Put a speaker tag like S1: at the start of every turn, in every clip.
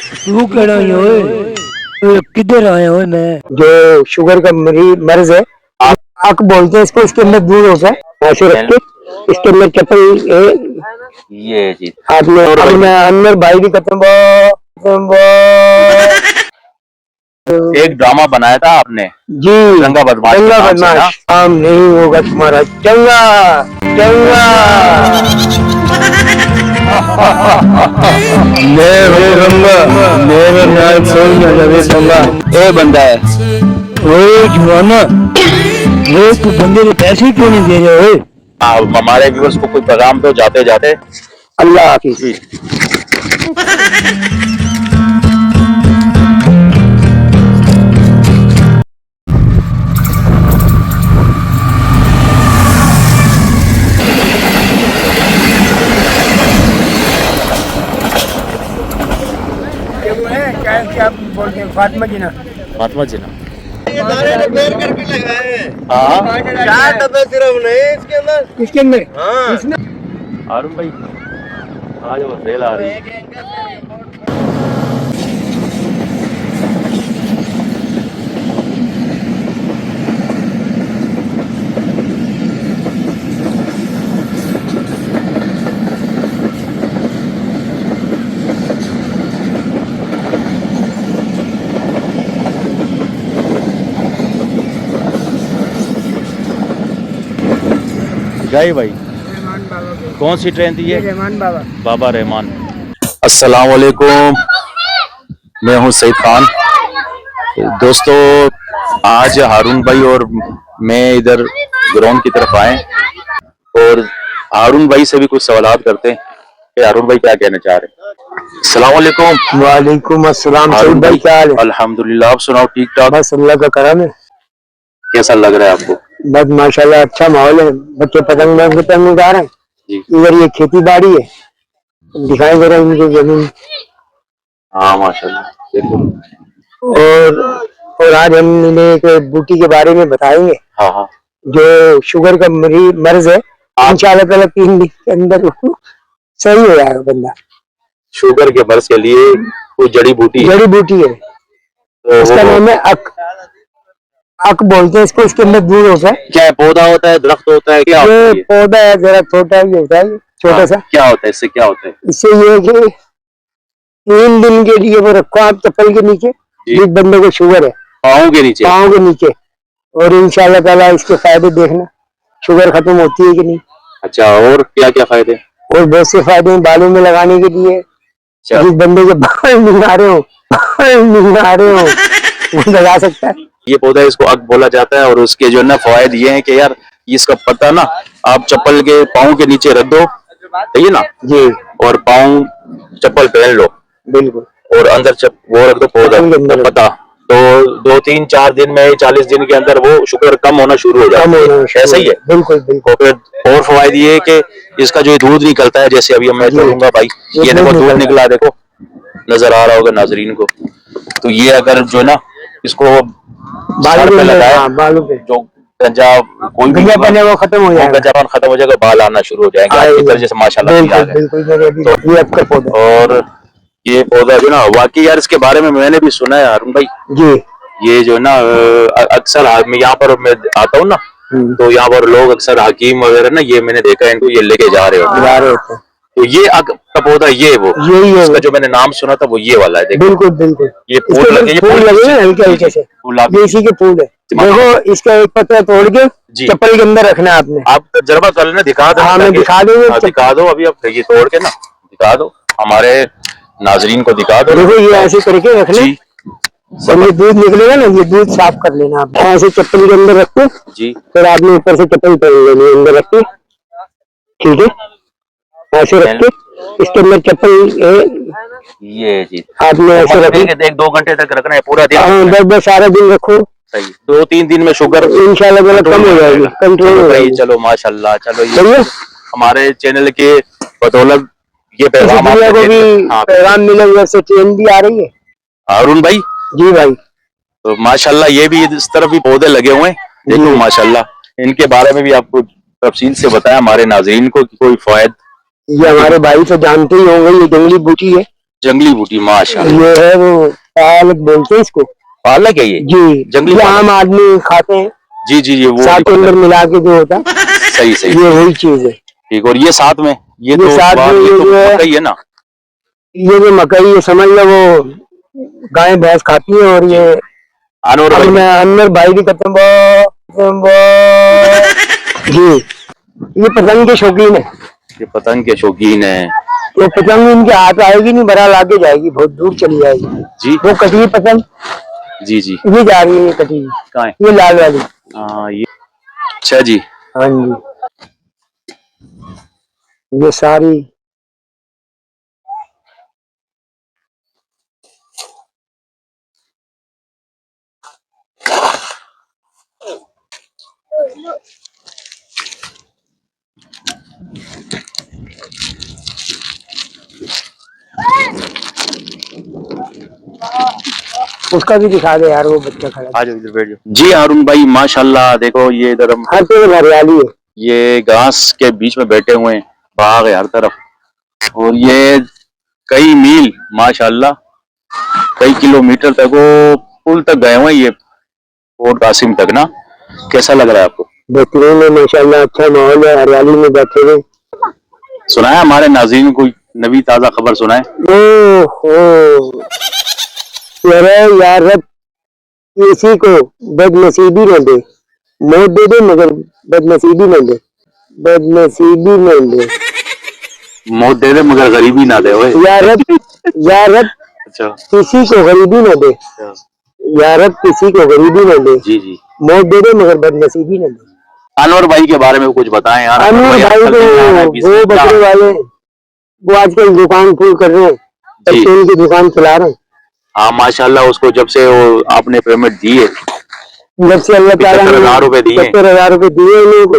S1: तू कह किधर आया हो? मैं जो शुगर का मरीज है, आँख बोलते हैं इसको, इसके अंदर दूध होता है, ऐसे रख के इसके अंदर चप्पल ये चीज आपने अंदर भाई भी खत्म
S2: एक ड्रामा बनाया था आपने
S1: जी,
S2: चंगा बदमाश
S1: काम नहीं होगा तुम्हारा चंगा चंगा। मेरा नाम चंगा ए बंदा है वो जुआना, वो तू बंदे ने पैसे क्यों नहीं दे रहे हो?
S2: आप हमारे व्यूअर्स को कोई पैगाम दो जाते जाते।
S1: अल्लाह हाफिज। क्या बोलते हैं? फातिमा जीना करके लगाए हैं। 4 डब्बे सिर्फ नहीं इसके अंदर
S2: हारून भाई आज वो सेल आ रही है। गए भाई कौन सी ट्रेन थी ये?
S1: रहमान
S2: बाबा रहमान। अस्सलाम वालेकुम, मैं हूं सईद खान। दोस्तों आज हारून भाई और मैं इधर ग्राउंड की तरफ आए और हारून भाई से भी कुछ सवालात करते हैं कि हारून भाई क्या कहना चाह रहे हैं। अस्सलाम वालेकुम।
S1: वालेकुम अस्सलाम। सईद भाई क्या हाल है?
S2: अल्हम्दुलिल्लाह, आप सुनाओ? ठीक ठाक,
S1: बस अल्लाह का करम है।
S2: कैसा लग रहा है आपको?
S1: बस माशाल्लाह अच्छा माहौल है, बच्चे पतंग उड़ा रहे हैं। इधर ये खेती बाड़ी है, दिखाई दे रहा है इनकी जमीन।
S2: हाँ माशाल्लाह।
S1: और आज हम इन्हें एक बूटी के बारे में बताएंगे।
S2: हाँ
S1: जो शुगर का मर्ज है, इंशाल्लाह ताला 3 दिन के अंदर सही हो जाएगा बंदा।
S2: शुगर के मर्ज के लिए कोई जड़ी बूटी है, तो उसका नाम है अक बोलते हैं इसको। इसके अंदर दूध होता है। क्या पौधा होता है, दरख्त होता है, क्या
S1: ये पौधा है, जरा छोटा ही होता है, छोटा सा।
S2: क्या होता है इससे? क्या होता है
S1: इससे? ये कि 3 दिन के लिए वो रखो आप चप्पल के नीचे, जिस बंदे को शुगर है,
S2: पाँव के नीचे,
S1: और इंशाल्लाह ताला इसके फायदे देखना, शुगर खत्म होती है कि नहीं।
S2: अच्छा, और क्या क्या फायदे?
S1: और बहुत से फायदे हैं बालों में लगाने के लिए। जिस बंदे के बाल निगाह रहे हो वो लगा सकता है।
S2: ये पौधा इसको अक बोला जाता है और उसके जो है ना फायदे ये है कि यार इसका पत्ता ना आप चप्पल के पाँव के नीचे रख दो, सही है ना जी, और पाँव चप्पल पहन लो
S1: बिल्कुल,
S2: और अंदर वो रख दो पौधा पत्ता, तो 2-3-4 दिन में 40 दिन के अंदर वो शुगर कम होना शुरू हो जाता है। ऐसा ही है?
S1: बिल्कुल बिल्कुल।
S2: फिर और फायदा ये है कि इसका जो दूध निकलता है, जैसे अभी मैं छोड़ूंगा भाई, ये देखो दूध निकला, देखो नजर आ रहा होगा नाजरीन को। तो ये अगर जो है ना इसको बालों पे लगाया, बालों पे जो गंजा कोई भी वो खत्म हो जाएगा, गंजापन खत्म हो जाएगा, बाल आना शुरू हो जाएंगे आपकी तरह जैसे माशाल्लाह। और ये पौधा जो ना वाकई यार इसके बारे में मैंने भी सुना है हारून भाई जी। ये जो है ना अक्सर मैं यहाँ पर मैं आता हूँ ना, तो यहाँ पर लोग अक्सर हकीम वगैरह ना, ये मैंने देखा है इनको ये लेके जा रहे होते। तो ये का पौधा ये वो यही है, इसका जो मैंने नाम सुना था वो ये वाला है।
S1: बिल्कुल बिल्कुल, ये फूल लगे हैं हल्के हल्के से, ये इसी के फूल है। देखो इसका एक पत्ता तोड़ के चप्पल के अंदर रखना है आपने।
S2: आप जरबा कर लेना, दिखा दो।
S1: हाँ मैं दिखा दूंगा,
S2: दिखा दो अभी, आप ये तोड़ के ना दिखा दो, हमारे नाजरीन को दिखा दो।
S1: देखो ये ऐसे करके रखना, और ये दूध निकलेगा ना, ये दूध साफ कर लेना आप ऐसे चप्पल के अंदर रख के जी। फिर आपने ऊपर से चप्पल पहन लेनी अंदर रख के, ठीक है, ऐसे रख के इसके अंदर चप्पल ये जी आपने ऐसे रखी
S2: 1-2 घंटे तक रखना है पूरा दिन।
S1: हाँ 10 सारा दिन रखो,
S2: सही। 2-3 दिन में शुगर
S1: इंशाल्लाह कम हो जाएगी, कंट्रोल हो जाएगी।
S2: चलो माशाल्लाह, चलो ये हमारे चैनल के बदौलत ये पैगाम
S1: को भी पैगाम मिला, वैसे ट्रेन भी आ रही है
S2: हारून भाई
S1: जी भाई।
S2: तो माशाल्लाह ये भी इस तरफ भी पौधे लगे हुए हैं, देखो माशाल्लाह। इनके बारे में भी आपको तफसील से बताया हमारे नाजरीन को कि कोई फायदा।
S1: ये हमारे भाई तो जानते ही होंगे, ये जंगली बूटी है,
S2: जंगली बूटी माशाल्लाह।
S1: ये है वो पालक बोलते हैं इसको।
S2: पालक है ये?
S1: जी,
S2: जंगली
S1: ये आम आदमी खाते हैं।
S2: जी जी, ये वो
S1: साथ के अंदर मिला के जो होता है।
S2: सही सही,
S1: ये वही चीज है।
S2: ठीक। और ये साथ में ये तो
S1: साथ में
S2: ये तो मकई है ना?
S1: ये जो मकई ये समझ लो वो गाय भैंस खाती है। और ये अनवर भाई भी करते जी, ये पतंग के शौकीन है।
S2: ये पतंग के शौकीन है।
S1: ये पतंग इनके हाथ आएगी नहीं, बड़ा लागे जाएगी, बहुत दूर चली जाएगी
S2: जी। वो
S1: कटी पतंग
S2: जी जी,
S1: ये जा रही है, ये कटी कहाँ है? ये लाल वाली।
S2: हाँ ये, अच्छा जी।
S1: हाँ जी, ये सारी उसका भी दिखा दे यार, वो बच्चा खड़ा।
S2: आ जाओ इधर बैठ जाओ जी। हारून भाई माशाल्लाह, देखो ये इधर हम
S1: हर तरफ हरियाली है।
S2: ये घास के बीच में बैठे हुए हैं, बाग है हर तरफ। और ये कई मील माशाल्लाह, कई किलोमीटर तक वो पुल तक गए हुए ये कोट कासिम तक ना। कैसा लग रहा है आपको?
S1: बेहतरीन है माशाल्लाह, अच्छा माहौल है, हरियाली में बैठे हुए।
S2: सुनाया हमारे नाज़रीन कोई नवी ताजा खबर सुनाए?
S1: ओहो यार रब किसी को बदनसीबी न दे, मौत दे दे मगर बदनसीबी न दे, बदनसीबी न दे,
S2: मौत दे दे मगर गरीबी ना दे।
S1: या रब
S2: अच्छा,
S1: किसी को गरीबी न दे, या रब किसी को गरीबी न दे।
S2: जी जी,
S1: मौत दे दे मगर बदनसीबी न दे।
S2: अनवर भाई के बारे में कुछ बताएं यार।
S1: अनवर भाई तो वो बकरे वाले, वो आजकल दुकान फुल कर रहे हैं, परचून की दुकान चला रहे हैं। हाँ
S2: माशाल्लाह, उसको जब से वो आपने पेमेंट दी है,
S1: जब से अल्लाह ताला ने
S2: 75,000 रुपए दिए,
S1: 75,000 रुपए दिए उन लोगों को,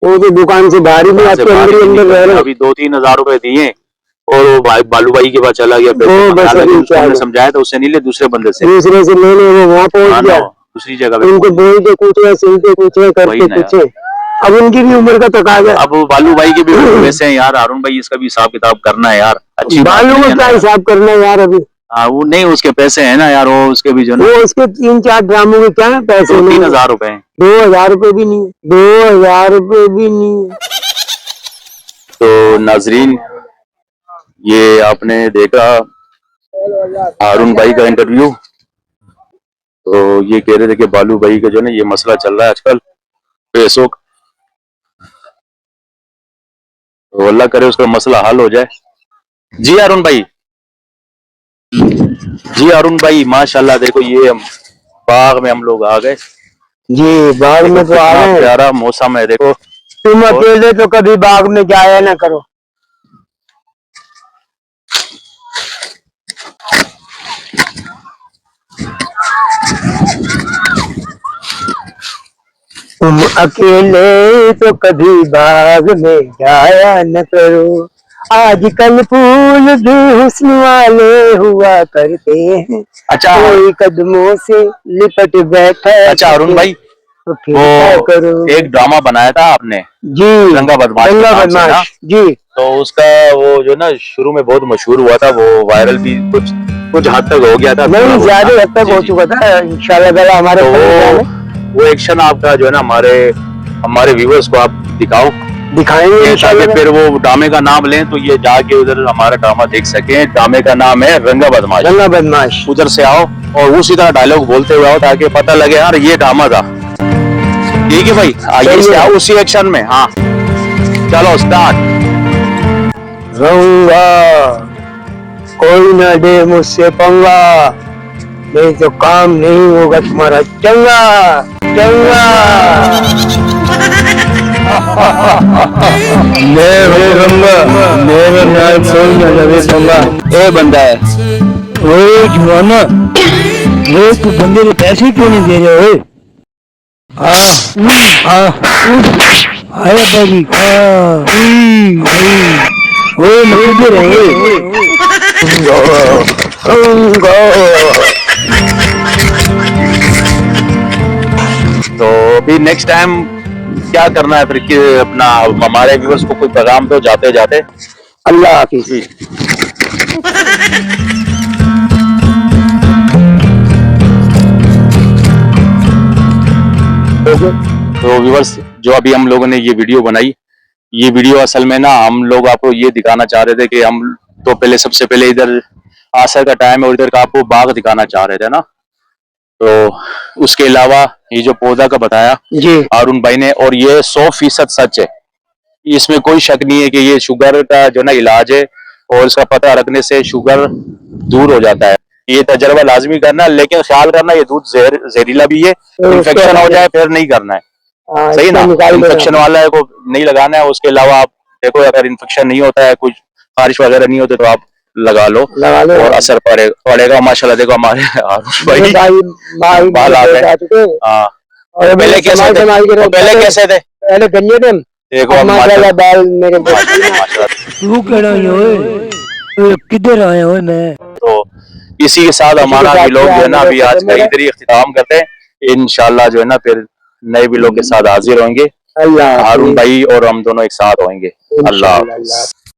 S1: वो तो दुकान से बाहर ही नहीं आते, अंदर रह रहे।
S2: अभी 2-3 हजार रुपए दिए और वो भाई बालू भाई के पास चला गया। उसने समझाया तो उससे नहीं ले, दूसरे बंदे से,
S1: दूसरे से ले ले, वो वहाँ पहुँच गया
S2: दूसरी जगह।
S1: उनको बोलते कुछ है, सुनते कुछ है, करते कुछ है। अब उनकी भी उम्र का तकाजा।
S2: अब बालू भाई के भी वैसे हैं यार। हारून भाई इसका भी हिसाब किताब करना है यार। अच्छी
S1: बालू को क्या हिसाब करना है यार अभी?
S2: हाँ वो नहीं, उसके पैसे हैं ना यार, वो उसके भी जो ना,
S1: वो उसके 3-4 ड्रामों के क्या पैसे?
S2: 3,000 रुपए,
S1: 2,000 रुपए भी नहीं, 2,000 रुपए भी नहीं।
S2: तो नाजरीन, ये आपने देखा हारून भाई का इंटरव्यू। तो ये कह रहे थे कि बालू भाई का जो ना ये मसला चल रहा है आजकल पैसों का, तो अल्लाह करे उसका मसला हल हो जाए। जी हारून भाई, जी हारून भाई माशाल्लाह, देखो ये हम बाग में हम लोग आ गए
S1: जी। बाग में तो आ गए,
S2: प्यारा मौसम है। देखो
S1: तुम अकेले तो कभी बाग में जाया ना करो। तुम अकेले तो कभी बाग में जाया न करो, आजकल फूल भी हुस्न वाले हुआ करते हैं।
S2: अच्छा,
S1: कोई कदमों से लिपट बैठा।
S2: अच्छा हारून भाई,
S1: तो फिर क्या करो?
S2: एक ड्रामा बनाया था आपने
S1: जी,
S2: रंगा बदमाश
S1: जी।
S2: तो उसका वो जो ना शुरू में बहुत मशहूर हुआ था, वो वायरल भी कुछ हद तक हो गया था।
S1: नहीं, ज्यादा हद तक हो चुका था इंशाल्लाह। हमारे
S2: वो एक्शन आपका जो है ना हमारे व्यूअर्स को आप दिखाएंगे ताकि फिर वो ड्रामे का नाम लें तो ये जाके उधर हमारा ड्रामा देख सके। ड्रामे का नाम है रंगा बदमाश।
S1: रंगा बदमाश।
S2: उधर से आओ और उसी तरह डायलॉग बोलते हुए आओ ताकि पता लगे यार ये ड्रामा था। ठीक है भाई, आइए से आओ उसी एक्शन में। हाँ चलो स्टार्ट।
S1: रंगा कोई न दे मुझसे पंगा, नहीं तो काम नहीं होगा तुम्हारा चंगा चंगा। मेरा नाम सुन ए बंदा है वो जुआना, वो तू बंदे ने पैसे क्यों नहीं दे रहे हो? आया बाजी वो मत रहे।
S2: तो अभी नेक्स्ट टाइम क्या करना है फिर कि अपना हमारे व्यूअर्स को कोई पैगाम दो जाते जाते?
S1: अल्लाह हाफिज।
S2: तो व्यूअर्स, जो अभी हम लोगों ने ये वीडियो बनाई, ये वीडियो असल में ना हम लोग आपको ये दिखाना चाह रहे थे कि हम तो पहले सबसे पहले इधर आसर का टाइम है और इधर का आपको बाग दिखाना चाह रहे थे ना। तो उसके अलावा ये जो पौधा का बताया
S1: जी
S2: हारून भाई ने, और ये 100% सच है, इसमें कोई शक नहीं है कि ये शुगर का जो ना इलाज है और इसका पता रखने से शुगर दूर हो जाता है। ये तजर्बा लाजमी करना, लेकिन ख्याल करना ये दूध जहरीला भी है, इन्फेक्शन हो जाए फिर नहीं करना है, सही ना। इन्फेक्शन वाला है को नहीं लगाना है। उसके अलावा आप देखो अगर इन्फेक्शन नहीं होता है, कुछ खारिश वगैरह नहीं होते तो आप लगा लो और असर पड़ेगा। माशाल्लाह देखो हमारे भाई बाल आ गए। हाँ, पहले कैसे थे? पहले कैसे थे?
S1: पहले गंजे थे,
S2: देखो
S1: माशाल्लाह बाल मेरे
S3: तू केड़ा ओए किधर आया ओए मैं।
S2: तो इसी के साथ हमारा व्लॉग जो है ना अभी आज का इधर ही इख्तिताम करते हैं। इंशाल्लाह जो है ना फिर नए व्लॉग के साथ हाजिर होंगे। हारून भाई और हम दोनों एक साथ होंगे। अल्लाह हाफ़िज़।